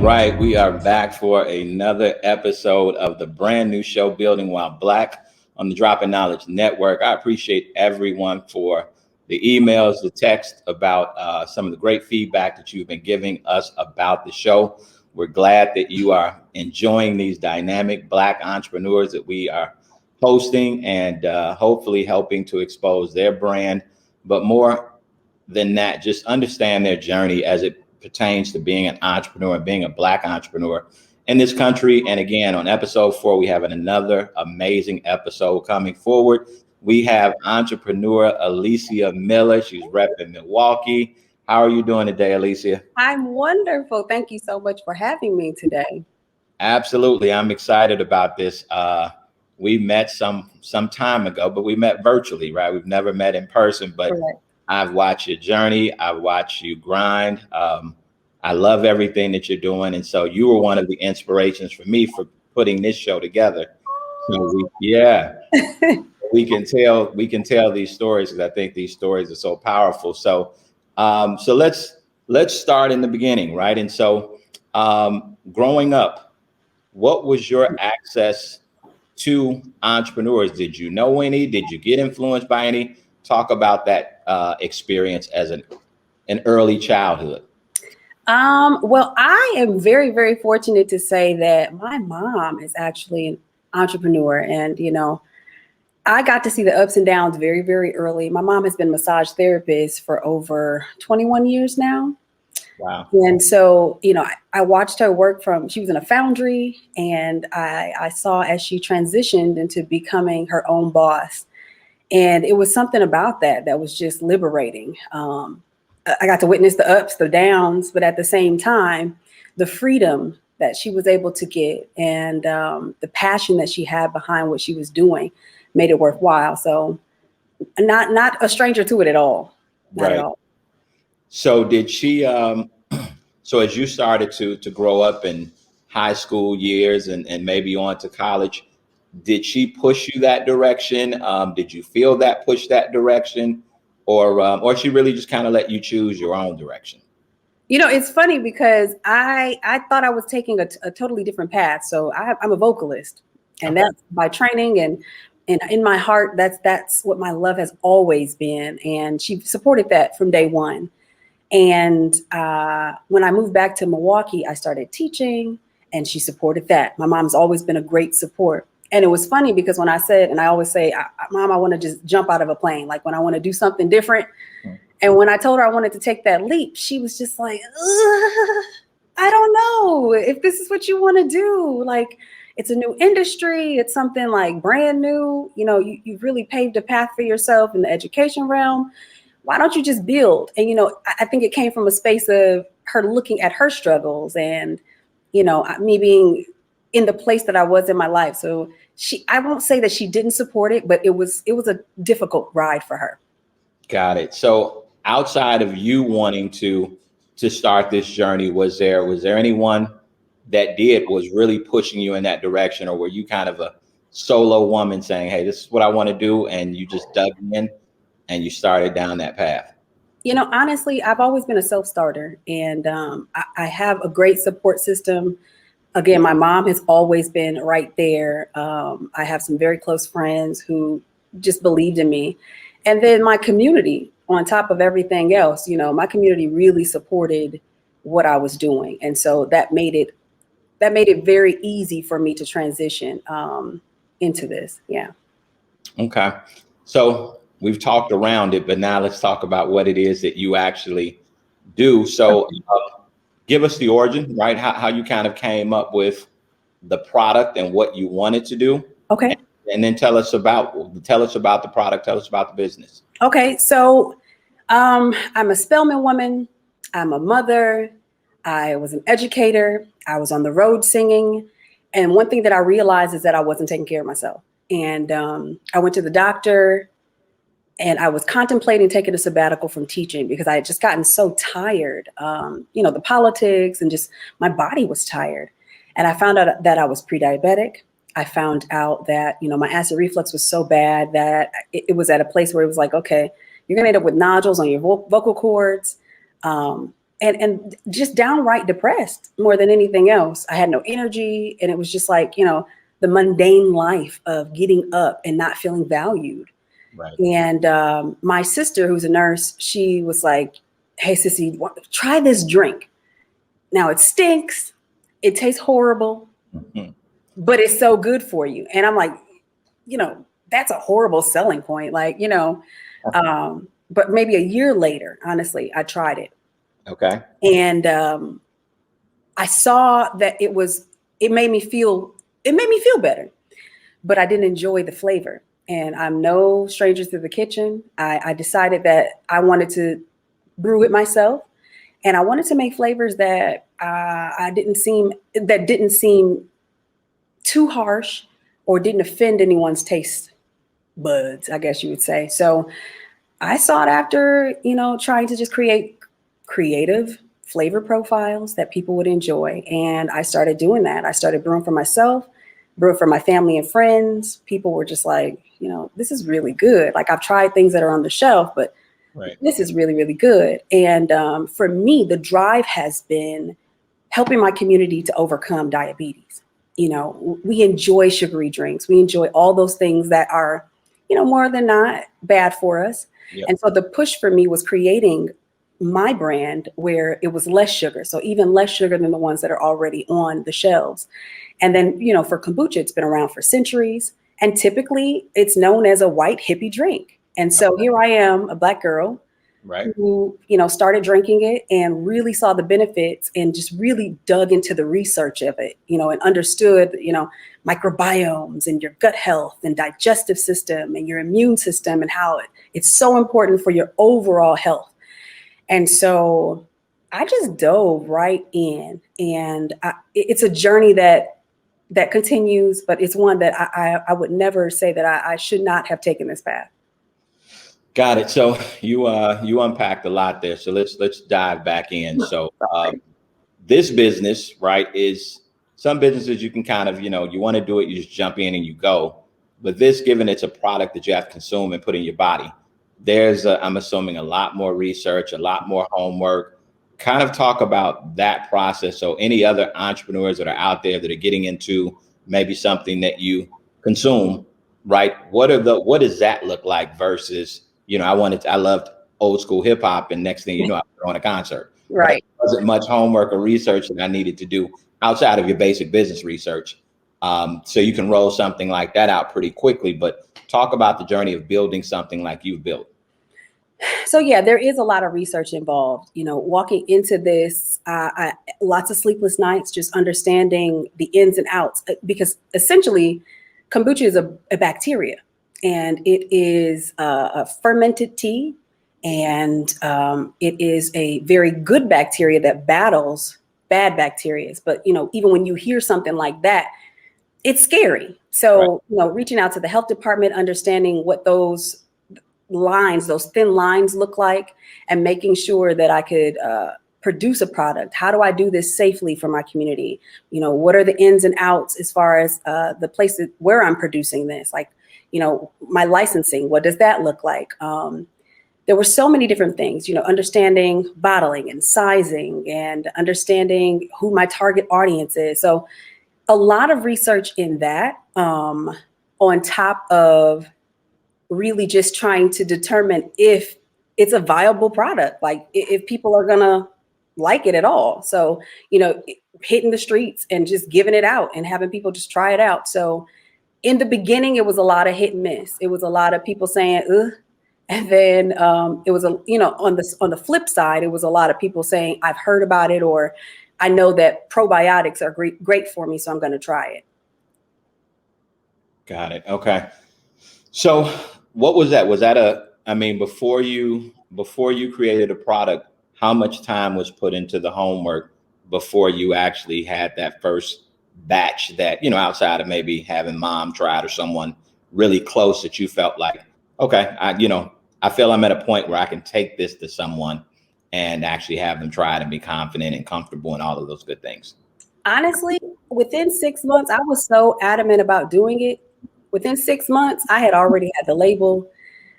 right, we are back for another episode of the brand new show, Building While Black, on the Droppin Knowledge Network. I appreciate everyone for the emails, the text about some of the great feedback that you've been giving us about the show. We're glad that you are enjoying these dynamic Black entrepreneurs that we are hosting and hopefully helping to expose their brand, but more than that, just understand their journey as it pertains to being an entrepreneur and being a Black entrepreneur in this country. And again, on episode 4, we have another amazing episode coming forward. We have Entrepreneur Alesia Miller. She's repping Milwaukee. How are you doing today, Alesia? I'm wonderful. Thank you so much for having me today. Absolutely. I'm excited about this. We met some time ago, but we met virtually, right? We've never met in person, but correct. I've watched your journey. I've watched you grind. I love everything that you're doing. And so you were one of the inspirations for me for putting this show together. So we can tell these stories because I think these stories are so powerful. So let's start in the beginning, right? And so growing up, what was your access to entrepreneurs? Did you know any? Did you get influenced by any? Talk about that experience as an early childhood. Well, I am very, very fortunate to say that my mom is actually an entrepreneur. And, I got to see the ups and downs very, very early. My mom has been a massage therapist for over 21 years now. Wow. And so, I watched her work she was in a foundry, and I saw as she transitioned into becoming her own boss. And it was something about that was just liberating. I got to witness the ups, the downs, but at the same time, the freedom that she was able to get and the passion that she had behind what she was doing made it worthwhile. So not a stranger to it at all. Not right. At all. So did she, so as you started to grow up in high school years and maybe on to college, did she push you that direction? Did you feel that push that direction? Or she really just kind of let you choose your own direction? It's funny because I thought I was taking a totally different path. So I'm a vocalist, and that's by training, and in my heart, that's what my love has always been. And she supported that from day one. And when I moved back to Milwaukee, I started teaching, and she supported that. My mom's always been a great support. And it was funny because when I said, and I always say, Mom, I want to just jump out of a plane, like when I want to do something different. And when I told her I wanted to take that leap, she was just like, I don't know if this is what you want to do. Like, it's a new industry. It's something like brand new. You've really paved a path for yourself in the education realm. Why don't you just build? And, I think it came from a space of her looking at her struggles and, me being in the place that I was in my life. So I won't say that she didn't support it, but it was a difficult ride for her. Got it. So outside of you wanting to start this journey, was there anyone that was really pushing you in that direction, or were you kind of a solo woman saying, hey, this is what I want to do, and you just dug in and you started down that path? Honestly, I've always been a self-starter, and I have a great support system. Again, my mom has always been right there. I have some very close friends who just believed in me. And then my community, on top of everything else, my community really supported what I was doing. And so that made it very easy for me to transition into this. Yeah. Okay. So we've talked around it, but now let's talk about what it is that you actually do. So give us the origin, right? How you kind of came up with the product and what you wanted to do. Okay. And then tell us about the product. Tell us about the business. Okay. So I'm a Spelman woman. I'm a mother. I was an educator. I was on the road singing. And one thing that I realized is that I wasn't taking care of myself. And I went to the doctor, and I was contemplating taking a sabbatical from teaching because I had just gotten so tired, the politics, and just my body was tired. And I found out that I was pre-diabetic. I found out that, my acid reflux was so bad that it was at a place where it was like, okay, you're going to end up with nodules on your vocal cords. and just downright depressed more than anything else. I had no energy, and it was just like, the mundane life of getting up and not feeling valued. Right. And my sister, who's a nurse, she was like, "Hey, sissy, try this drink. Now it stinks. It tastes horrible, Mm-hmm. but it's so good for you." And I'm like, that's a horrible selling point. Like, but maybe a year later, honestly, I tried it. Okay. And I saw that it made me feel better, but I didn't enjoy the flavor. And I'm no stranger to the kitchen. I decided that I wanted to brew it myself, and I wanted to make flavors that didn't seem too harsh or didn't offend anyone's taste buds, I guess you would say. So I sought after, trying to just create creative flavor profiles that people would enjoy. And I started doing that. I started brewing for myself, brewing for my family and friends. People were just like, this is really good. Like, I've tried things that are on the shelf, but Right. this is really, really good. And for me, the drive has been helping my community to overcome diabetes. We enjoy sugary drinks. We enjoy all those things that are, more than not bad for us. Yep. And so the push for me was creating my brand where it was less sugar. So even less sugar than the ones that are already on the shelves. And then, for kombucha, it's been around for centuries. And typically it's known as a white hippie drink. And so here I am, a Black girl, right, who, started drinking it and really saw the benefits and just really dug into the research of it, and understood, microbiomes and your gut health and digestive system and your immune system and how it's so important for your overall health. And so I just dove right in, and it's a journey that continues, but it's one that I would never say that I should not have taken this path. Got it. So you unpacked a lot there. So let's dive back in. So this business, right, is some businesses you can kind of, you want to do it, you just jump in and you go. But this, given it's a product that you have to consume and put in your body, there's I'm assuming a lot more research, a lot more homework. Kind of talk about that process. So any other entrepreneurs that are out there that are getting into maybe something that you consume, right? What does that look like versus, I loved old school hip hop, and next thing you know, I was on a concert. Right. There wasn't much homework or research that I needed to do outside of your basic business research. So you can roll something like that out pretty quickly, but talk about the journey of building something like you've built. So yeah, there is a lot of research involved, walking into this, lots of sleepless nights, just understanding the ins and outs, because essentially kombucha is a bacteria, and it is a fermented tea, and it is a very good bacteria that battles bad bacteria. But, even when you hear something like that, it's scary. So, right. Reaching out to the health department, understanding what those thin lines look like, and making sure that I could produce a product. How do I do this safely for my community? What are the ins and outs as far as the places where I'm producing this? Like, my licensing, what does that look like? There were so many different things, understanding bottling and sizing and understanding who my target audience is. So a lot of research in that, on top of really just trying to determine if it's a viable product, like if people are gonna like it at all. So, hitting the streets and just giving it out and having people just try it out. So in the beginning, it was a lot of hit and miss. It was a lot of people saying, ugh. And then it was on the flip side, it was a lot of people saying, I've heard about it, or I know that probiotics are great for me, so I'm going to try it. Got it. Okay. So what was that? Was that before you created a product, how much time was put into the homework before you actually had that first batch that, outside of maybe having mom try it or someone really close that you felt like, okay, I feel I'm at a point where I can take this to someone and actually have them try it and be confident and comfortable and all of those good things? Honestly, within 6 months, I was so adamant about doing it. Within 6 months, I had already had the label.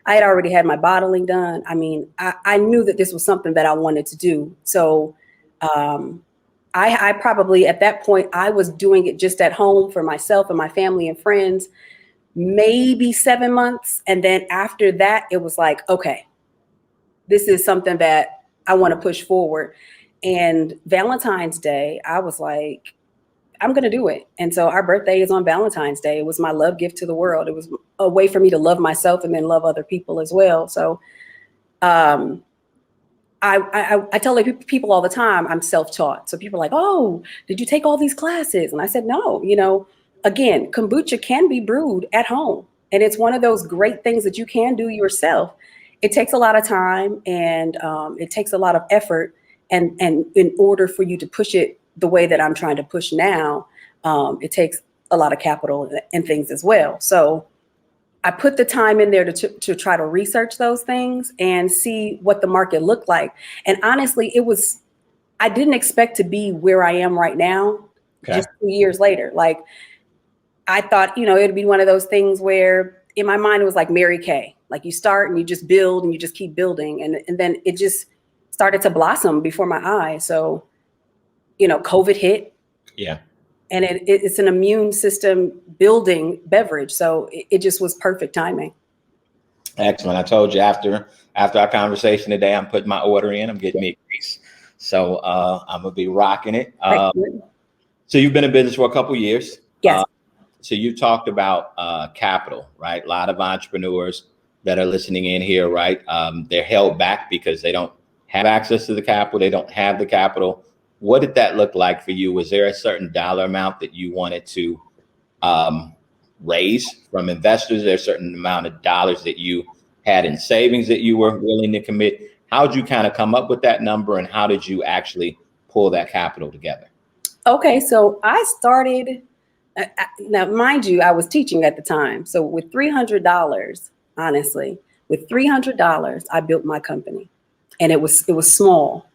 I had already had my bottling done. I mean, I knew that this was something that I wanted to do. So I probably at that point, I was doing it just at home for myself and my family and friends, maybe 7 months. And then after that, it was like, okay, this is something that I want to push forward. And Valentine's Day, I was like, I'm going to do it. And so our birthday is on Valentine's Day. It was my love gift to the world. It was a way for me to love myself and then love other people as well. So I tell people all the time, I'm self-taught. So people are like, oh, did you take all these classes? And I said, no, again, kombucha can be brewed at home. And it's one of those great things that you can do yourself. It takes a lot of time and it takes a lot of effort. And in order for you to push it the way that I'm trying to push now, it takes a lot of capital and things as well. So I put the time in there to try to research those things and see what the market looked like. And honestly, I didn't expect to be where I am right now, just 2 years later. Like I thought, it'd be one of those things where in my mind, it was like Mary Kay. Like you start and you just build and you just keep building. And then it just started to blossom before my eyes. So, COVID hit. Yeah. And it's an immune system building beverage. So it just was perfect timing. Excellent. I told you after our conversation today, I'm putting my order in. I'm getting me a case. So I'm going to be rocking it. So you've been in business for a couple of years. Yes. So you talked about capital, right? A lot of entrepreneurs that are listening in here, right? They're held back because they don't have access to the capital. They don't have the capital. What did that look like for you? Was there a certain dollar amount that you wanted to raise from investors? There a certain amount of dollars that you had in savings that you were willing to commit? How did you kind of come up with that number, and how did you actually pull that capital together? Okay, so I started, now mind you, I was teaching at the time. So with $300, honestly, with $300, I built my company, and it was small.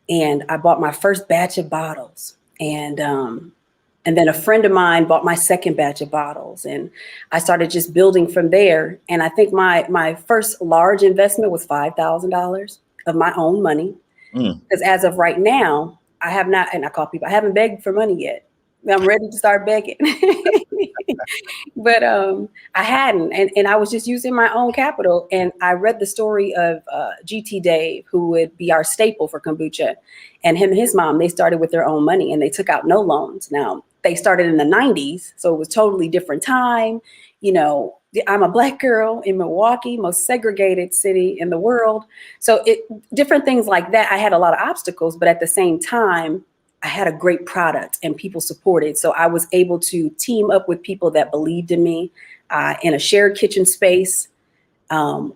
And I bought my first batch of bottles, and then a friend of mine bought my second batch of bottles, and I started just building from there. And I think my first large investment was $5,000 of my own money, because as of right now, I have not, and I call people, I haven't begged for money yet. I'm ready to start begging. But I hadn't, and I was just using my own capital. And I read the story of GT Dave, who would be our staple for kombucha, and him and his mom, they started with their own money and they took out no loans. Now they started in the 90s, so it was totally different time. I'm a Black girl in Milwaukee, most segregated city in the world. So different things like that. I had a lot of obstacles, but at the same time, I had a great product and people supported. So I was able to team up with people that believed in me in a shared kitchen space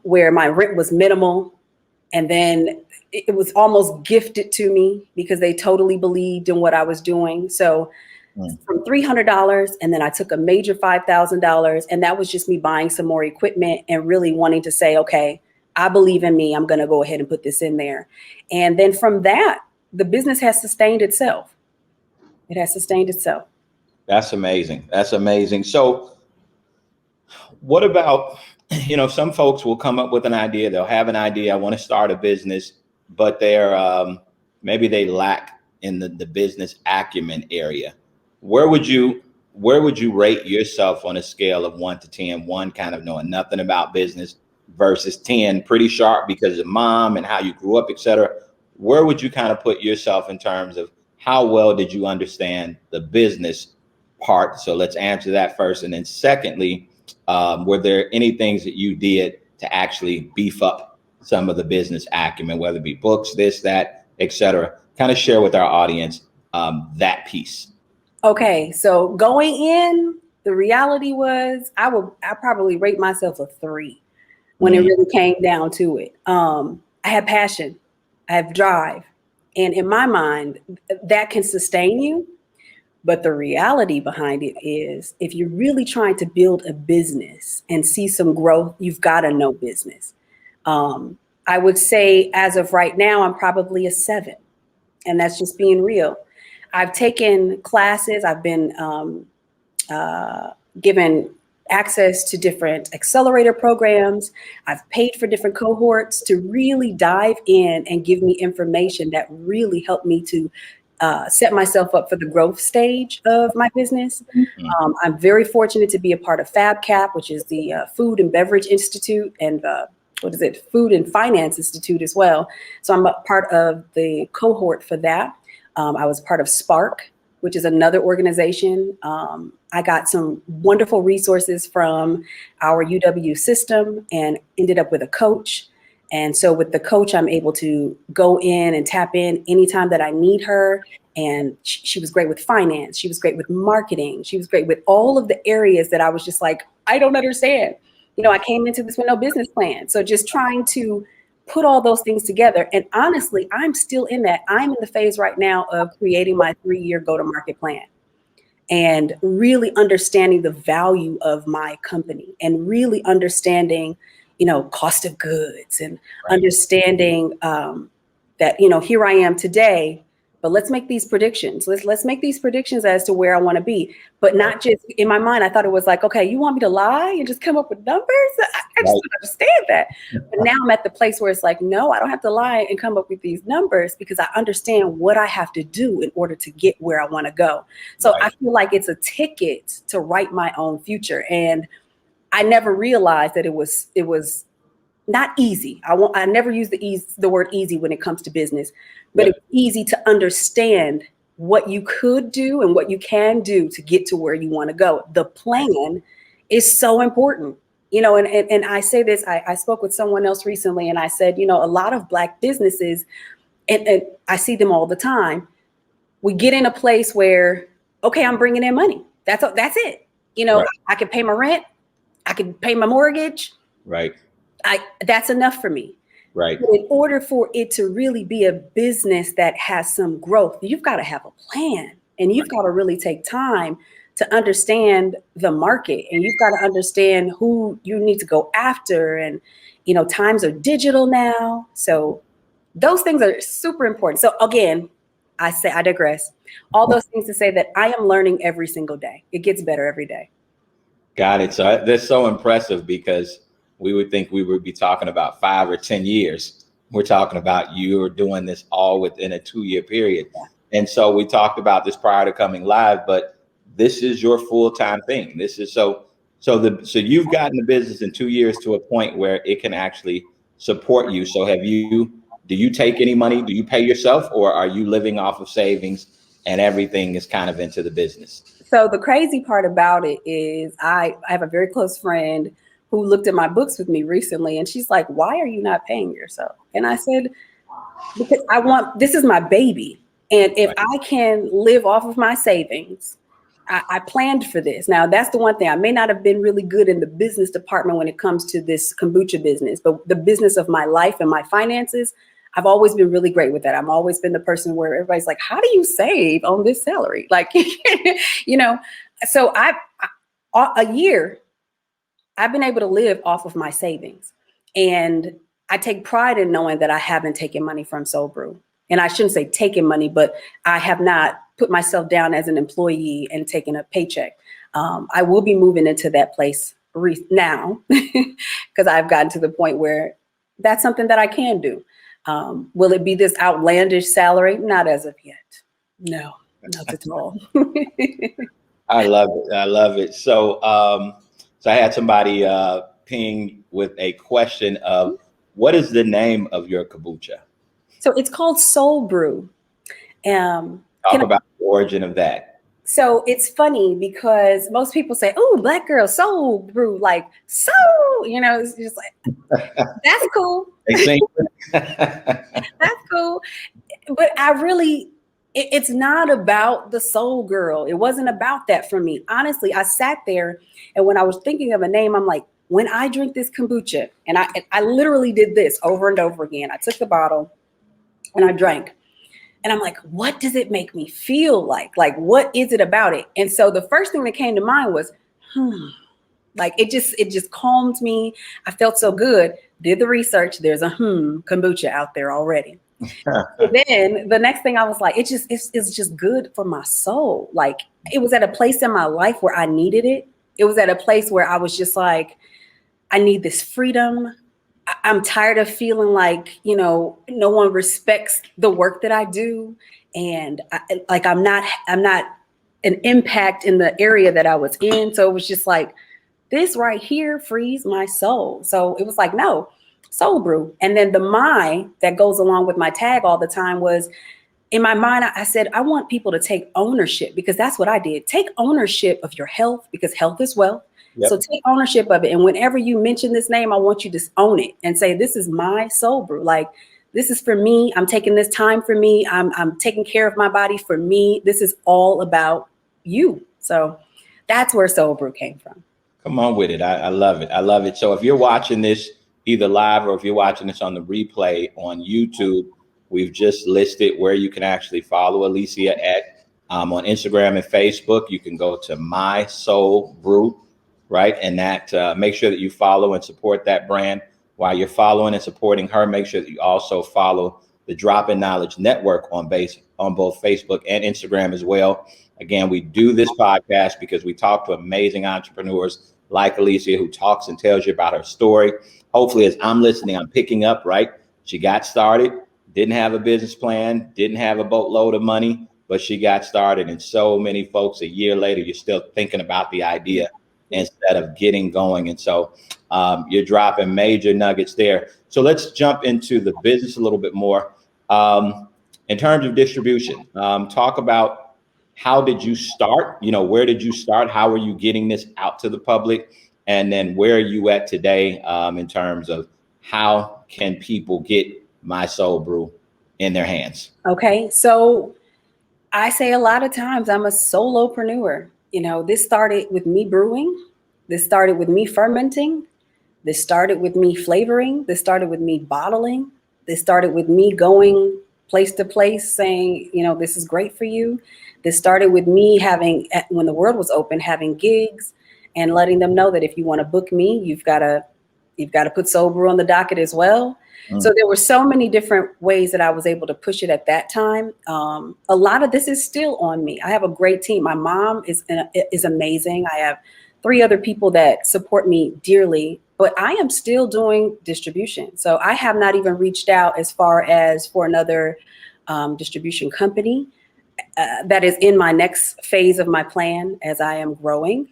where my rent was minimal. And then it was almost gifted to me because they totally believed in what I was doing. So from $300, and then I took a major $5,000, and that was just me buying some more equipment and really wanting to say, okay, I believe in me. I'm going to go ahead and put this in there. And then from that, the business has sustained itself. It has sustained itself. That's amazing. That's amazing. So what about, some folks will come up with an idea. They'll have an idea. I want to start a business, but maybe they lack in the business acumen area. Where would you rate yourself on a scale of 1 to 10? 1 kind of knowing nothing about business versus 10 pretty sharp because of mom and how you grew up, et cetera. Where would you kind of put yourself in terms of how well did you understand the business part? So let's answer that first. And then secondly, were there any things that you did to actually beef up some of the business acumen, whether it be books, this, that, et cetera? Kind of share with our audience that piece. Okay, so going in, the reality was I probably rate myself a 3 when it really came down to it. I had passion. I have drive. And in my mind, that can sustain you. But the reality behind it is if you're really trying to build a business and see some growth, you've got to know business. I would say as of right now, I'm probably a 7. And that's just being real. I've taken classes. I've been given access to different accelerator programs. I've paid for different cohorts to really dive in and give me information that really helped me to set myself up for the growth stage of my business. I'm very fortunate to be a part of FabCap, which is the Food and Beverage Institute, and Food and Finance Institute as well. So I'm a part of the cohort for that. I was part of Spark, which is another organization. I got some wonderful resources from our UW system and ended up with a coach. And so with the coach, I'm able to go in and tap in anytime that I need her. And she was great with finance. She was great with marketing. She was great with all of the areas that I was just like, I don't understand. I came into this with no business plan. So just trying to put all those things together. And honestly, I'm still in that. I'm in the phase right now of creating my 3-year go-to-market plan and really understanding the value of my company and really understanding, cost of goods and understanding that, here I am today, but let's make these predictions. Let's make these predictions as to where I want to be, but not just in my mind. I thought it was like, okay, you want me to lie and just come up with numbers? I just don't understand that. But now I'm at the place where it's like, no, I don't have to lie and come up with these numbers because I understand what I have to do in order to get where I want to go. So I feel like it's a ticket to write my own future. And I never realized that it was not easy. I never use the word easy when it comes to business, but it's easy to understand what you could do and what you can do to get to where you want to go. The plan is so important, and I say this, I spoke with someone else recently and I said, a lot of Black businesses, and I see them all the time. We get in a place where, okay, I'm bringing in money. That's it. I can pay my rent. I can pay my mortgage. Right. That's enough for me. Right. But in order for it to really be a business that has some growth, you've got to have a plan and you've got to really take time to understand the market and you've got to understand who you need to go after. And, times are digital now. So those things are super important. So again, I digress. All those things to say that I am learning every single day. It gets better every day. Got it. So that's so impressive because we would think we would be talking about 5 or 10 years. We're talking about you're doing this all within a 2-year period. Yeah. And so we talked about this prior to coming live, but this is your full-time thing. This is so you've gotten the business in 2 years to a point where it can actually support you. So do you take any money? Do you pay yourself or are you living off of savings and everything is kind of into the business? So the crazy part about it is I have a very close friend who looked at my books with me recently and she's like, why are you not paying yourself? And I said, because this is my baby. And if I can live off of my savings, I planned for this. Now, that's the one thing. I may not have been really good in the business department when it comes to this kombucha business, but the business of my life and my finances, I've always been really great with that. I've always been the person where everybody's like, how do you save on this salary? Like, so a year, I've been able to live off of my savings. And I take pride in knowing that I haven't taken money from Soul Brew. And I shouldn't say taken money, but I have not put myself down as an employee and taken a paycheck. I will be moving into that place now because I've gotten to the point where that's something that I can do. Will it be this outlandish salary? Not as of yet. No, not at all. I love it. I love it. So I had somebody ping with a question of what is the name of your kombucha? So it's called Soul Brew. Talk about the origin of that. So it's funny because most people say, oh, Black girl, Soul Brew, like soul, it's just like, that's cool. That's cool. But it's not about the soul girl. It wasn't about that for me. Honestly, I sat there and when I was thinking of a name, I'm like, when I drink this kombucha, and I literally did this over and over again. I took the bottle and I drank. And I'm like, what does it make me feel like? Like, what is it about it? And so the first thing that came to mind was, like, it just calmed me. I felt so good. Did the research. There's a kombucha out there already. Then the next thing I was like, it's just good for my soul. Like, it was at a place in my life where I needed it. it was at a place where I was just like, I need this freedom. I'm tired of feeling like, no one respects the work that I do. And I'm not an impact in the area that I was in. So it was just like, this right here frees my soul. So it was like, no, soul brew. And then the my that goes along with my tag all the time was, in my mind, I said, I want people to take ownership, because that's what I did. Take ownership of your health, because health is wealth. Yep. So take ownership of it. And whenever you mention this name, I want you to own it and say, this is my soul brew. Like, this is for me. I'm taking this time for me. I'm taking care of my body for me. This is all about you. So that's where soul brew came from. Come on with it. I love it. I love it. So if you're watching this either live or if you're watching this on the replay on YouTube, we've just listed where you can actually follow Alesia at. On Instagram and Facebook, you can go to My Soul Brew. Right. And that make sure that you follow and support that brand. While you're following and supporting her, make sure that you also follow the Droppin Knowledge Network on both Facebook and Instagram as well. Again, we do this podcast because we talk to amazing entrepreneurs like Alesia, who talks and tells you about her story. Hopefully, as I'm listening, I'm picking up, right? She got started, didn't have a business plan, didn't have a boatload of money, but she got started. And so many folks, a year later, you're still thinking about the idea instead of getting going. And so you're dropping major nuggets there. So let's jump into the business a little bit more. In terms of distribution, talk about, how did you start? Where did you start? How are you getting this out to the public? And then where are you at today in terms of how can people get My Soul Brew in their hands? Okay, so I say a lot of times I'm a solopreneur. This started with me brewing. This started with me fermenting. This started with me flavoring. This started with me bottling. This started with me going place to place saying, this is great for you. This started with me having, when the world was open, having gigs and letting them know that if you want to book me, you've got to put Soul Brew on the docket as well. So there were so many different ways that I was able to push it at that time. A lot of this is still on me. I have a great team. My mom is amazing. I have 3 other people that support me dearly, but I am still doing distribution. So I have not even reached out as far as for another distribution company. That is in my next phase of my plan as I am growing.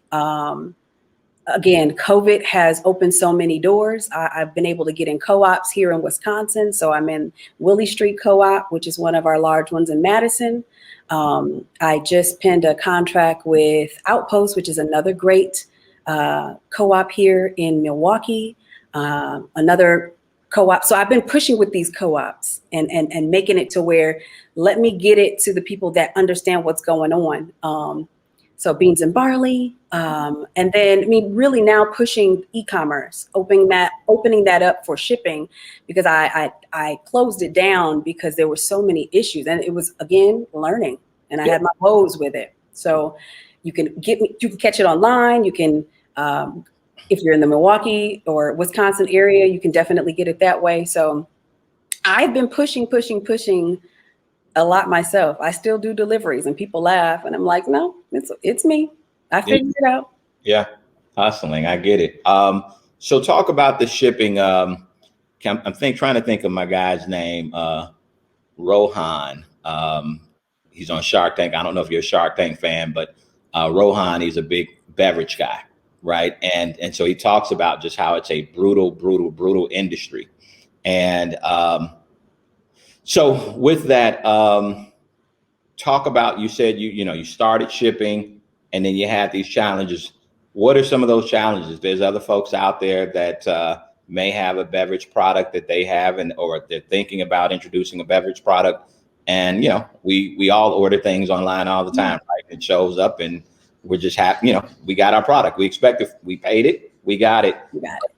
Again, COVID has opened so many doors. I've been able to get in co-ops here in Wisconsin. So I'm in Willie Street Co-op, which is one of our large ones in Madison. I just penned a contract with Outpost, which is another great co-op here in Milwaukee. Another co-op. So I've been pushing with these co-ops and making it to where, let me get it to the people that understand what's going on. So beans and barley, and then really now pushing e-commerce, opening that up for shipping, because I closed it down because there were so many issues, and it was, again, learning, and I had my woes with it. So you can catch it online. You can, if you're in the Milwaukee or Wisconsin area, you can definitely get it that way. So I've been pushing a lot myself. I still do deliveries and people laugh, and I'm like, no, it's me. I figured it out. Yeah. Hustling. I get it. So talk about the shipping. I'm trying to think of my guy's name, Rohan. He's on Shark Tank. I don't know if you're a Shark Tank fan, but Rohan, he's a big beverage guy, right? And so he talks about just how it's a brutal industry. And so with that, talk about, you said you started shipping and then you had these challenges. What are some of those challenges? There's other folks out there that may have a beverage product that they have, or they're thinking about introducing a beverage product. And, we all order things online all the time, right? It shows up and we're just happy, we got our product. We expect it, we paid it, we got it.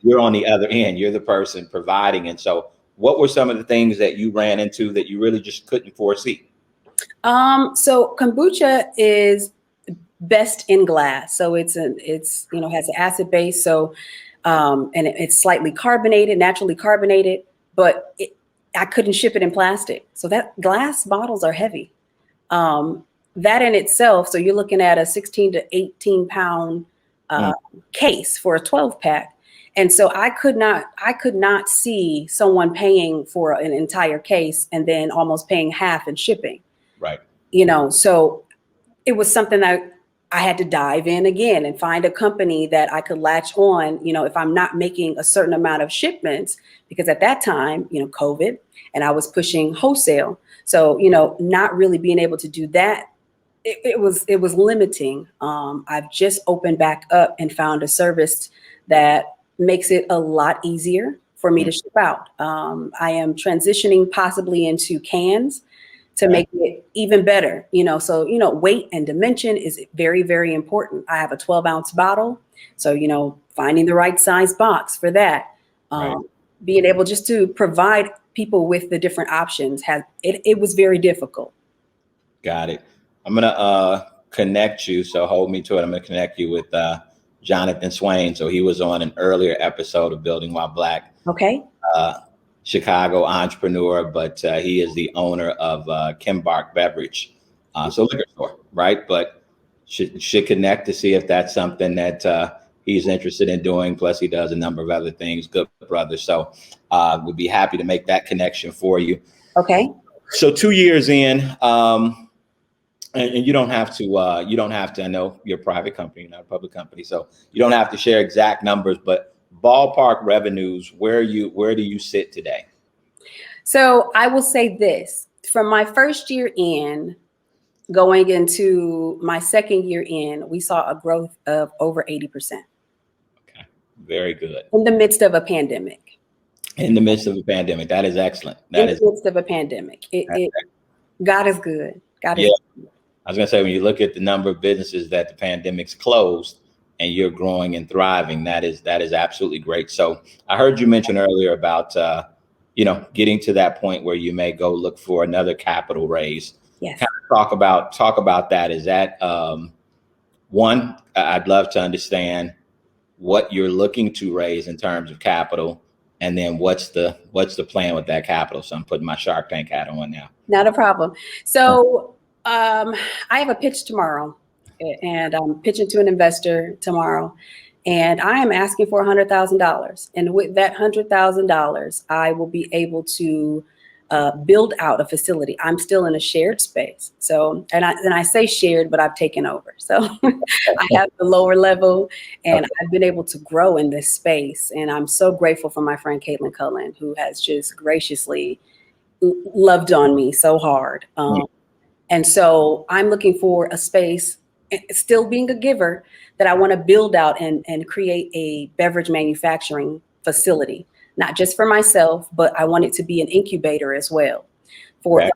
You're on the other end, you're the person providing. And so what were some of the things that you ran into that you really just couldn't foresee? So kombucha is best in glass. So it's has an acid base. So, and it's slightly carbonated, naturally carbonated, but I couldn't ship it in plastic. So that glass bottles are heavy. That in itself, so you're looking at a 16 to 18 pound case for a 12 pack. And so I could not see someone paying for an entire case and then almost paying half in shipping. Right. So it was something that I had to dive in again and find a company that I could latch on, if I'm not making a certain amount of shipments, because at that time, COVID, and I was pushing wholesale. So, not really being able to do that, it was limiting. I've just opened back up and found a service that makes it a lot easier for me to ship out. I am transitioning possibly into cans to make it even better, so, weight and dimension is very, very important. I have a 12-ounce bottle. So, finding the right size box for that, being able just to provide people with the different options it was very difficult. Got it. I'm going to connect you. So hold me to it. I'm going to connect you with Jonathan Swain. So he was on an earlier episode of Building While Black. Okay. Chicago entrepreneur, but he is the owner of Kimbark Beverage. So liquor store, right? But should connect to see if that's something that he's interested in doing. Plus he does a number of other things. Good brother. So we'd be happy to make that connection for you. Okay. So 2 years in, and you don't have to, I know you're a private company, not a public company, so you don't have to share exact numbers, but ballpark revenues, where do you sit today? So I will say this, from my first year in, going into my second year in, we saw a growth of over 80%. Okay, very good. In the midst of a pandemic. In the midst of a pandemic, that is excellent. In the midst of a pandemic, God is good. God is good. I was gonna say, when you look at the number of businesses that the pandemic's closed and you're growing and thriving, that is absolutely great. So I heard you mention earlier about, getting to that point where you may go look for another capital raise. Yes. Kind of talk about that. Is that one? I'd love to understand what you're looking to raise in terms of capital, and then what's the plan with that capital. So I'm putting my Shark Tank hat on now. Not a problem. So I have a pitch tomorrow, and I'm pitching to an investor tomorrow, and I am asking for $100,000. And with that $100,000, I will be able to build out a facility. I'm still in a shared space. So, and I say shared, but I've taken over. So I have the lower level, and I've been able to grow in this space. And I'm so grateful for my friend Caitlin Cullen, who has just graciously loved on me so hard. And so I'm looking for a space, still being a giver, that I want to build out and create a beverage manufacturing facility, not just for myself, but I want it to be an incubator as well for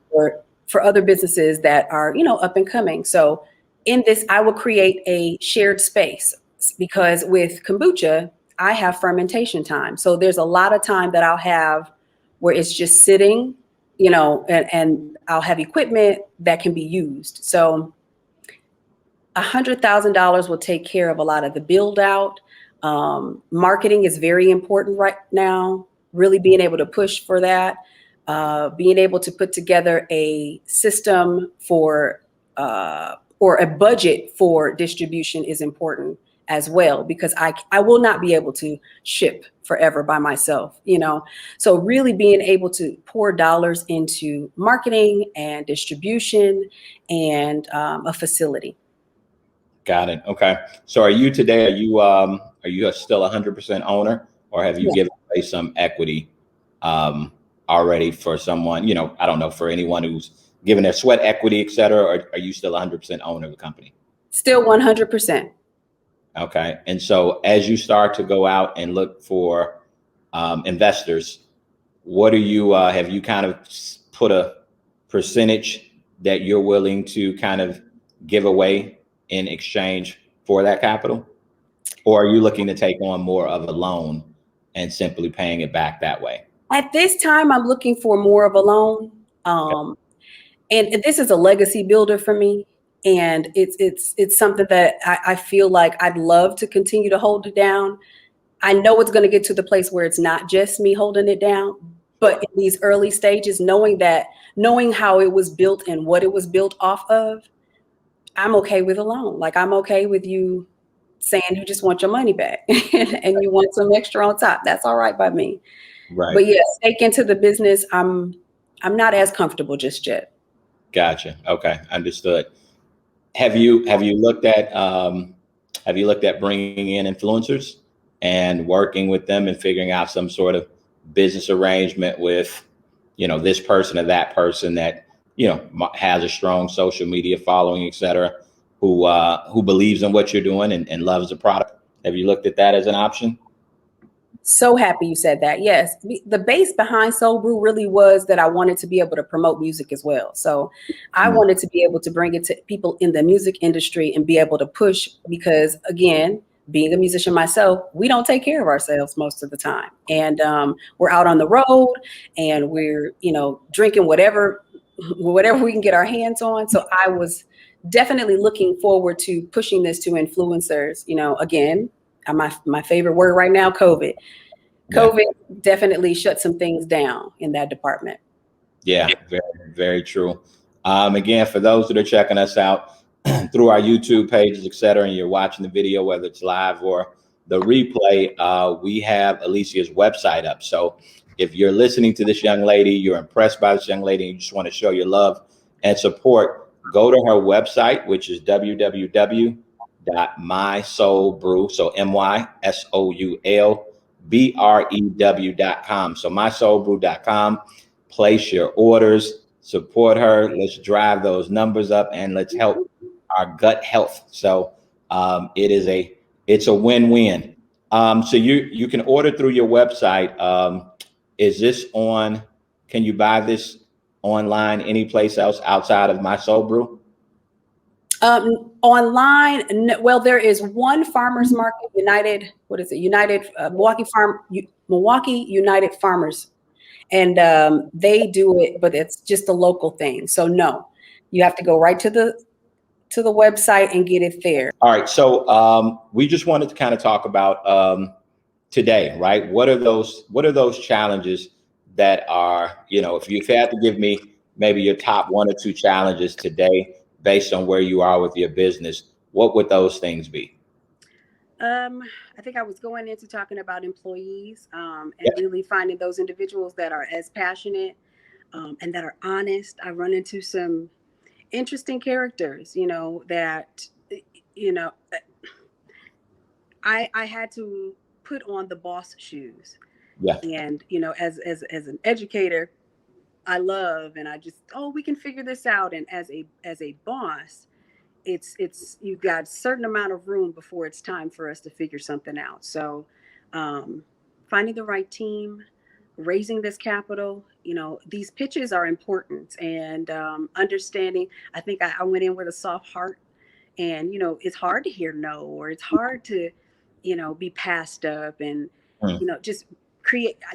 other businesses that are, up and coming. So in this, I will create a shared space, because with kombucha, I have fermentation time. So there's a lot of time that I'll have where it's just sitting, and I'll have equipment that can be used. So $100,000 will take care of a lot of the build out. Marketing is very important right now, really being able to push for that, being able to put together a system for, or a budget for distribution is important as well, because I will not be able to ship forever by myself, So really being able to pour dollars into marketing and distribution and a facility. Got it. Okay. So are you still 100% owner, or have you given away some equity already for someone, I don't know, for anyone who's given their sweat equity, et cetera, or are you still 100% owner of the company? Still 100%. Okay. And so as you start to go out and look for investors, what do you, have you kind of put a percentage that you're willing to kind of give away in exchange for that capital? Or are you looking to take on more of a loan and simply paying it back that way? At this time, I'm looking for more of a loan. And this is a legacy builder for me. And it's something that I feel like I'd love to continue to hold it down. I know it's going to get to the place where it's not just me holding it down, but in these early stages, knowing how it was built and what it was built off of, I'm okay with a loan. Like, I'm okay with you saying you just want your money back and you want some extra on top. That's all right by me. Right. But yeah, stake into the business. I'm not as comfortable just yet. Gotcha. Okay, understood. Have you looked at bringing in influencers and working with them and figuring out some sort of business arrangement with, this person or that person that, has a strong social media following, et cetera, who believes in what you're doing and loves the product? Have you looked at that as an option? So happy you said that. Yes. The base behind Soul Brew really was that I wanted to be able to promote music as well. So I wanted to be able to bring it to people in the music industry and be able to push, because again, being a musician myself, we don't take care of ourselves most of the time. And we're out on the road and we're, drinking whatever we can get our hands on. So I was definitely looking forward to pushing this to influencers, again, my favorite word right now, COVID. COVID definitely shut some things down in that department. Yeah, very, very true. Again, for those that are checking us out through our YouTube pages, et cetera, and you're watching the video, whether it's live or the replay, we have Alesia's website up. So if you're listening to this young lady, you're impressed by this young lady, and you just want to show your love and support, go to her website, which is www.mysoulbrew, so mysoulbrew.com. So mysoulbrew.com. Place your orders, support her. Let's drive those numbers up and let's help our gut health. So it's a win-win. So you can order through your website. Can you buy this online any place else outside of My Soul Brew? Online, well, there is one farmers market, Milwaukee United Farmers, and they do it, but it's just a local thing. So no, you have to go right to the website and get it there. All right. So we just wanted to kind of talk about today, right? What are those challenges that are, if you had to give me maybe your top one or two challenges today based on where you are with your business, what would those things be? I think I was going into talking about employees and really finding those individuals that are as passionate and that are honest. I run into some interesting characters, that, I had to put on the boss shoes. Yeah. And, as an educator, I love, and I just, we can figure this out. And as a boss, it's you've got a certain amount of room before it's time for us to figure something out. So finding the right team, raising this capital, these pitches are important, and understanding. I think I went in with a soft heart, and it's hard to hear no, or it's hard to be passed up, and just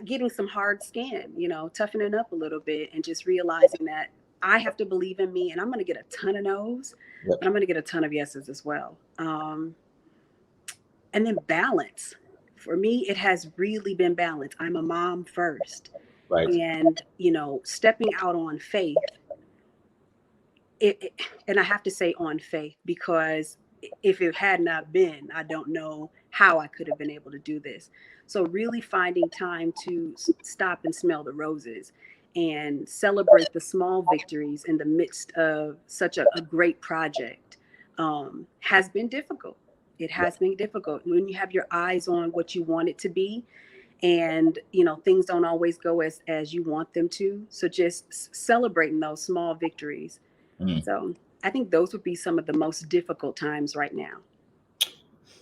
getting some hard skin, toughening up a little bit, and just realizing that I have to believe in me, and I'm going to get a ton of no's, but I'm going to get a ton of yeses as well. And then balance. For me, it has really been balance. I'm a mom first. Right. And, stepping out on faith. And I have to say on faith, because if it had not been, I don't know how I could have been able to do this. So really finding time to stop and smell the roses and celebrate the small victories in the midst of such a great project has been difficult. It has been difficult when you have your eyes on what you want it to be, and things don't always go as you want them to. So just celebrating those small victories. So I think those would be some of the most difficult times right now.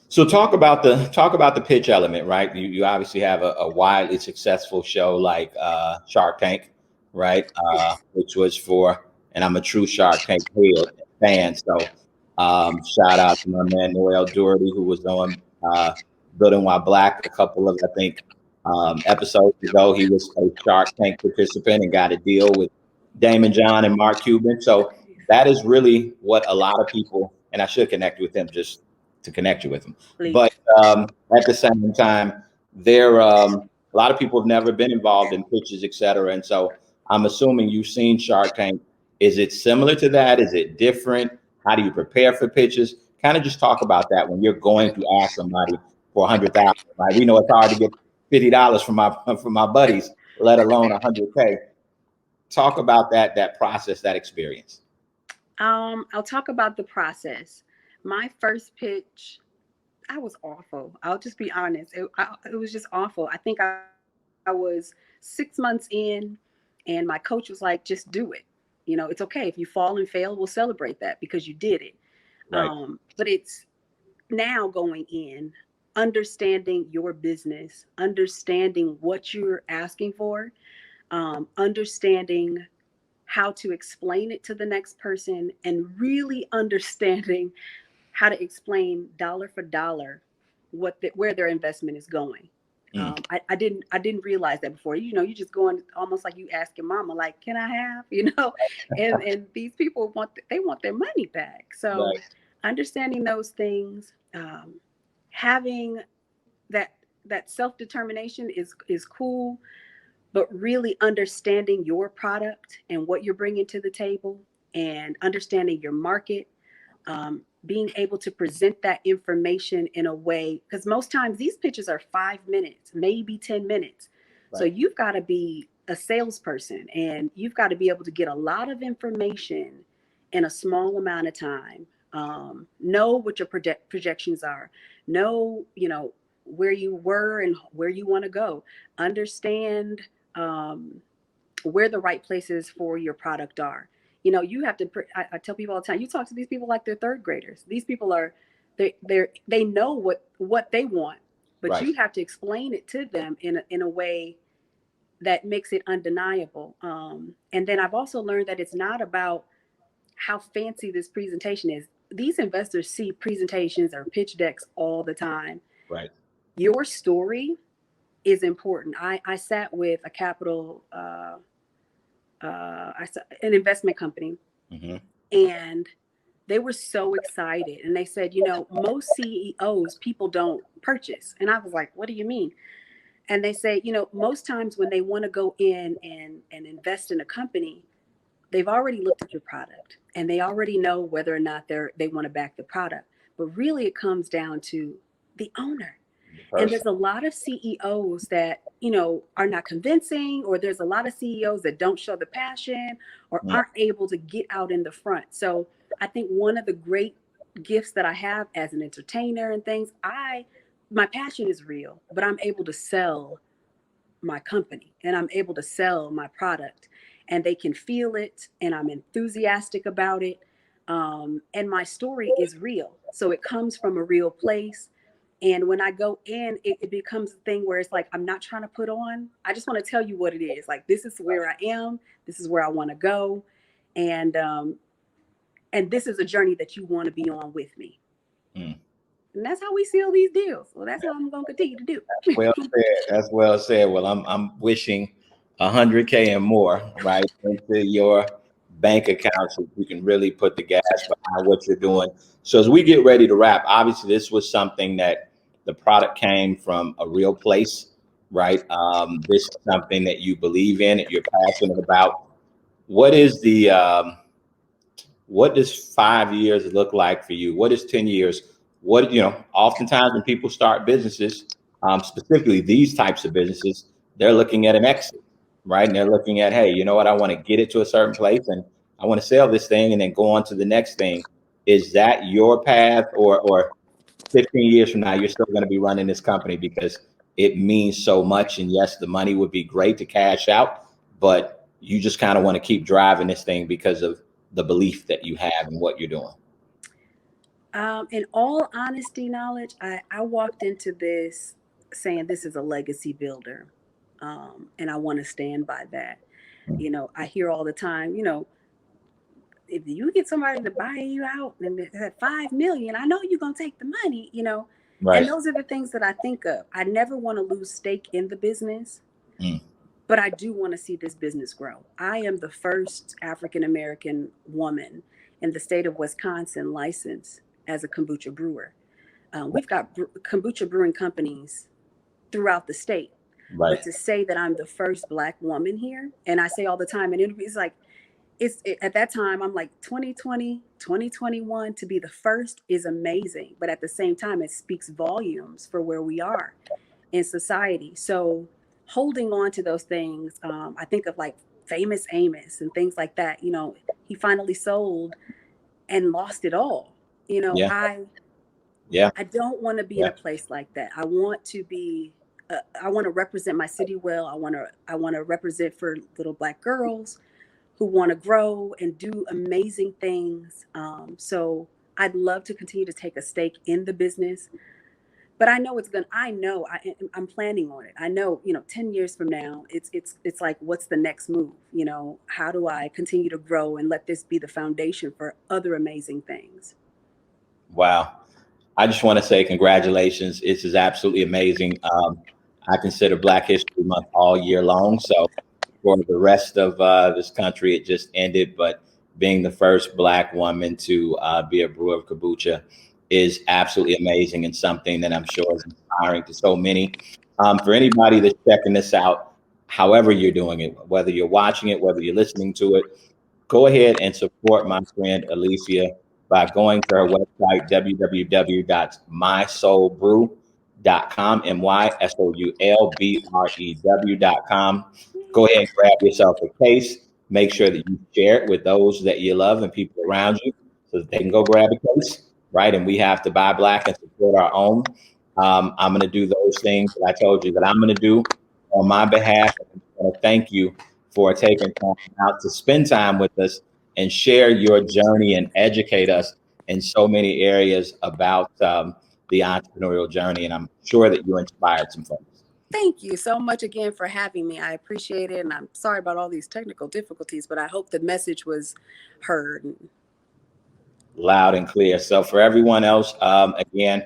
So talk about the pitch element, right? You obviously have a widely successful show like Shark Tank, right? Which was and I'm a true Shark Tank fan. So shout out to my man Noel Doherty, who was on Building While Black a couple of, I think, episodes ago. He was a Shark Tank participant and got a deal with Damon John and Mark Cuban. So that is really what a lot of people, and I should connect with him just to connect you with him. Please. But at the same time, a lot of people have never been involved in pitches, et cetera. And so I'm assuming you've seen Shark Tank. Is it similar to that? Is it different? How do you prepare for pitches? Kind of just talk about that when you're going to ask somebody for 100,000. Right? We know it's hard to get $50 from my buddies, let alone 100K. Talk about that process, that experience. I'll talk about the process. My first pitch, I was awful. I'll just be honest. It was just awful. I think I was 6 months in, and my coach was like, just do it. It's okay. If you fall and fail, we'll celebrate that because you did it. Right. But it's now going in, understanding your business, understanding what you're asking for, understanding how to explain it to the next person, and really understanding how to explain dollar for dollar where their investment is going. I didn't realize that before. You just going almost like you asking mama, like, can I have, and these people want their money back. So Right. understanding those things, having that self-determination is cool, but really understanding your product and what you're bringing to the table, and understanding your market, being able to present that information in a way, because most times these pitches are 5 minutes, maybe 10 minutes. Right. So you've got to be a salesperson, and you've got to be able to get a lot of information in a small amount of time. Know what your projections are. Know, where you were and where you want to go. Understand where the right places for your product are. You have to, I tell people all the time, you talk to these people like they're third graders. These people they know what they want, but right. You have to explain it to them in a way that makes it undeniable. And then I've also learned that it's not about how fancy this presentation is. These investors see presentations or pitch decks all the time. Right. Your story is important. I sat with a capital, an investment company, mm-hmm. and they were so excited. And they said, most CEOs, people don't purchase. And I was like, what do you mean? And they say, most times when they want to go in and invest in a company, they've already looked at your product and they already know whether or not they want to back the product. But really it comes down to the owner. And there's a lot of CEOs that, are not convincing, or there's a lot of CEOs that don't show the passion or aren't able to get out in the front. So I think one of the great gifts that I have as an entertainer and things, my passion is real, but I'm able to sell my company and I'm able to sell my product, and they can feel it, and I'm enthusiastic about it. And my story is real. So it comes from a real place. And when I go in, it becomes a thing where it's like, I'm not trying to put on. I just want to tell you what it is. Like, this is where I am. This is where I want to go. And this is a journey that you want to be on with me. Mm. And that's how we seal these deals. Well, that's what I'm going to continue to do. Well said. That's well said. Well, I'm wishing 100K and more, right, into your bank account so you can really put the gas behind what you're doing. So as we get ready to wrap, obviously this was something that the product came from a real place, right? This is something that you believe in, that you're passionate about. What is what does 5 years look like for you? What is 10 years? Oftentimes when people start businesses, specifically these types of businesses, they're looking at an exit, right? And they're looking at, hey, you know what? I want to get it to a certain place and I want to sell this thing and then go on to the next thing. Is that your path, or 15 years from now, you're still going to be running this company because it means so much? And yes, the money would be great to cash out, but you just kind of want to keep driving this thing because of the belief that you have in what you're doing. In all honesty, Knowledge, I walked into this saying this is a legacy builder. And I want to stand by that. I hear all the time, if you get somebody to buy you out and it's at $5 million, I know you're going to take the money, Right. And those are the things that I think of. I never want to lose stake in the business, but I do want to see this business grow. I am the first African-American woman in the state of Wisconsin licensed as a kombucha brewer. We've got kombucha brewing companies throughout the state. Right. But to say that I'm the first Black woman here, and I say all the time in interviews, like, at that time, I'm like 2020, 2021 to be the first is amazing. But at the same time, it speaks volumes for where we are in society. So holding on to those things, I think of like Famous Amos and things like that. He finally sold and lost it all. Yeah. I don't want to be in a place like that. I want to represent my city well. I want to represent for little Black girls who want to grow and do amazing things. So I'd love to continue to take a stake in the business, but I know I'm planning on it. I know, 10 years from now, it's like, what's the next move? How do I continue to grow and let this be the foundation for other amazing things? Wow. I just want to say congratulations. This is absolutely amazing. I consider Black History Month all year long. So for the rest of this country, it just ended. But being the first Black woman to be a brewer of kombucha is absolutely amazing, and something that I'm sure is inspiring to so many. For anybody that's checking this out, however you're doing it, whether you're watching it, whether you're listening to it, go ahead and support my friend Alesia by going to her website, www.mysoulbrew.com, mysoulbrew.com. Go ahead and grab yourself a case. Make sure that you share it with those that you love and people around you so that they can go grab a case, right? And we have to buy Black and support our own. I'm going to do those things that I told you that I'm going to do on my behalf. I want to thank you for taking time out to spend time with us and share your journey and educate us in so many areas about the entrepreneurial journey. And I'm sure that you inspired some folks. Thank you so much again for having me. I appreciate it. And I'm sorry about all these technical difficulties, but I hope the message was heard. Loud and clear. So for everyone else, again,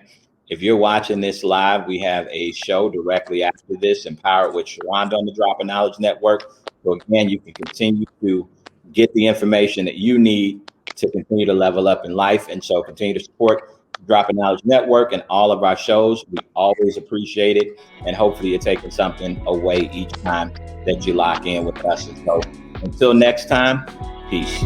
if you're watching this live, we have a show directly after this, Empowered with Sharonda on the Droppin Knowledge Network. So again, you can continue to get the information that you need to continue to level up in life. And so continue to support Droppin Knowledge Network and all of our shows. We always appreciate it. And hopefully you're taking something away each time that you lock in with us. And so until next time, peace.